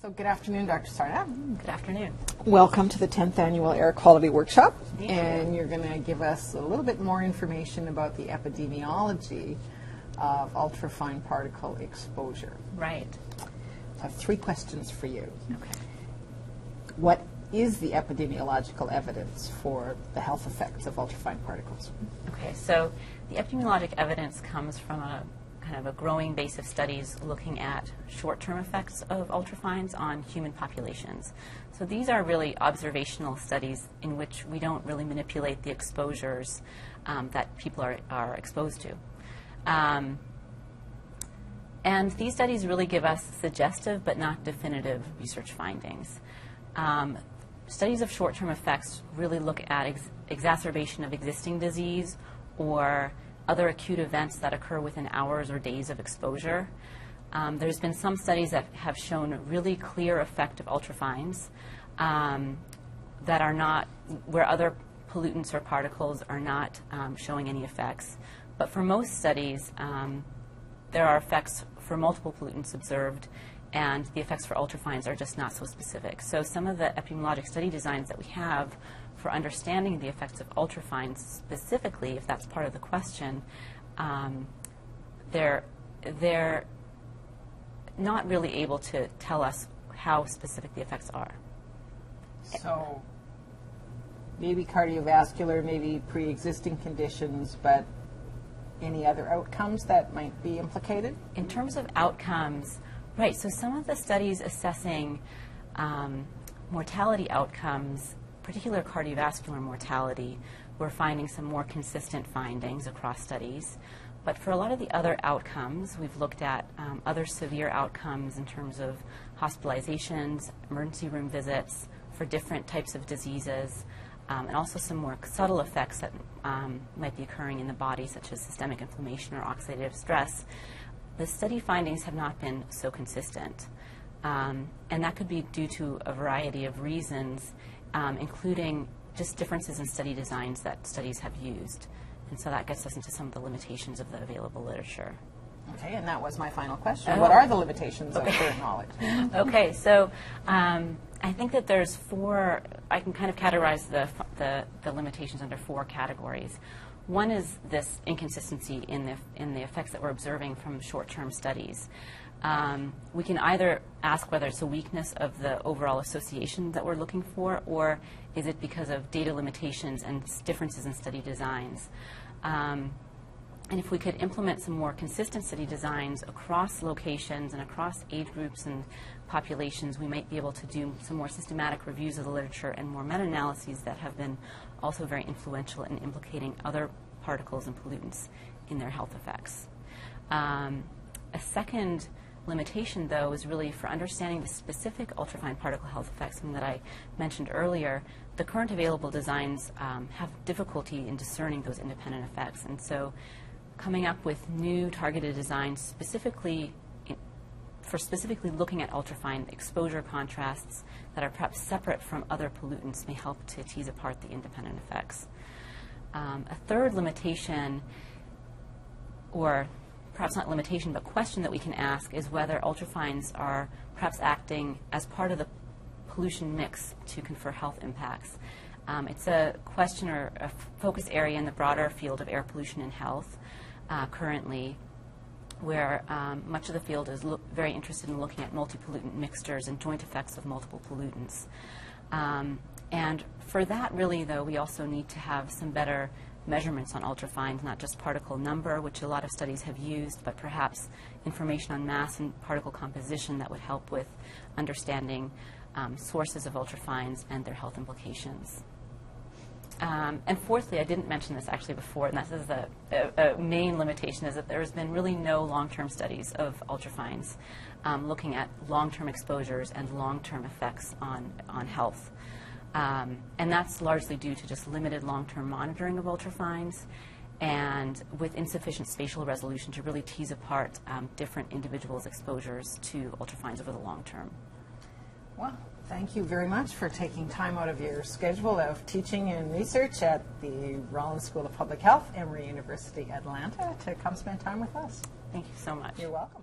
So good afternoon, Dr. Sarna. Good afternoon. Welcome to the 10th Annual Air Quality Workshop. Thank you. And you're going to give us a little bit more information about the epidemiology of ultrafine particle exposure. Right. I have three questions for you. Okay. What is the epidemiological evidence for the health effects of ultrafine particles? Okay, so the epidemiologic evidence comes from a kind of a growing base of studies looking at short-term effects of ultrafines on human populations. So these are really observational studies in which we don't really manipulate the exposures that people are exposed to. And these studies really give us suggestive but not definitive research findings. Studies of short-term effects really look at exacerbation of existing disease or other acute events that occur within hours or days of exposure. There's been some studies that have shown a really clear effect of ultrafines that are not, where other pollutants or particles are not showing any effects. But for most studies, there are effects for multiple pollutants observed, and the effects for ultrafines are just not so specific. So some of the epidemiologic study designs that we have for understanding the effects of ultrafines specifically, if that's part of the question, they're not really able to tell us how specific the effects are. So maybe cardiovascular, maybe pre-existing conditions, but any other outcomes that might be implicated? In terms of outcomes, right, so some of the studies assessing mortality outcomes, particular cardiovascular mortality, we're finding some more consistent findings across studies. But for a lot of the other outcomes, we've looked at other severe outcomes in terms of hospitalizations, emergency room visits for different types of diseases, and also some more subtle effects that might be occurring in the body, such as systemic inflammation or oxidative stress. The study findings have not been so consistent. And that could be due to a variety of reasons, including just differences in study designs that studies have used. And so that gets us into some of the limitations of the available literature. Okay, and that was my final question. What are the limitations of current knowledge? Okay, so I think that there's four, I can kind of categorize the limitations under four categories. One is this inconsistency in the effects that we're observing from short-term studies. We can either ask whether it's a weakness of the overall association that we're looking for, or is it because of data limitations and differences in study designs. And if we could implement some more consistent study designs across locations and across age groups and populations, we might be able to do some more systematic reviews of the literature and more meta-analyses that have been also very influential in implicating other particles and pollutants in their health effects. A second limitation, though, is really for understanding the specific ultrafine particle health effects, something that I mentioned earlier. The current available designs have difficulty in discerning those independent effects, and so coming up with new targeted designs specifically looking at ultrafine exposure contrasts that are perhaps separate from other pollutants may help to tease apart the independent effects. A third limitation, or perhaps not limitation, but question that we can ask is whether ultrafines are perhaps acting as part of the pollution mix to confer health impacts. It's a question or a focus area in the broader field of air pollution and health currently, where much of the field is very interested in looking at multi-pollutant mixtures and joint effects of multiple pollutants. And for that, really, though, we also need to have some better measurements on ultrafines, not just particle number, which a lot of studies have used, but perhaps information on mass and particle composition that would help with understanding sources of ultrafines and their health implications. And fourthly, I didn't mention this actually before, and this is the main limitation, is that there has been really no long-term studies of ultrafines looking at long-term exposures and long-term effects on health. And that's largely due to just limited long-term monitoring of ultrafines and with insufficient spatial resolution to really tease apart different individuals' exposures to ultrafines over the long term. Well, thank you very much for taking time out of your schedule of teaching and research at the Rollins School of Public Health, Emory University, Atlanta, to come spend time with us. Thank you so much. You're welcome.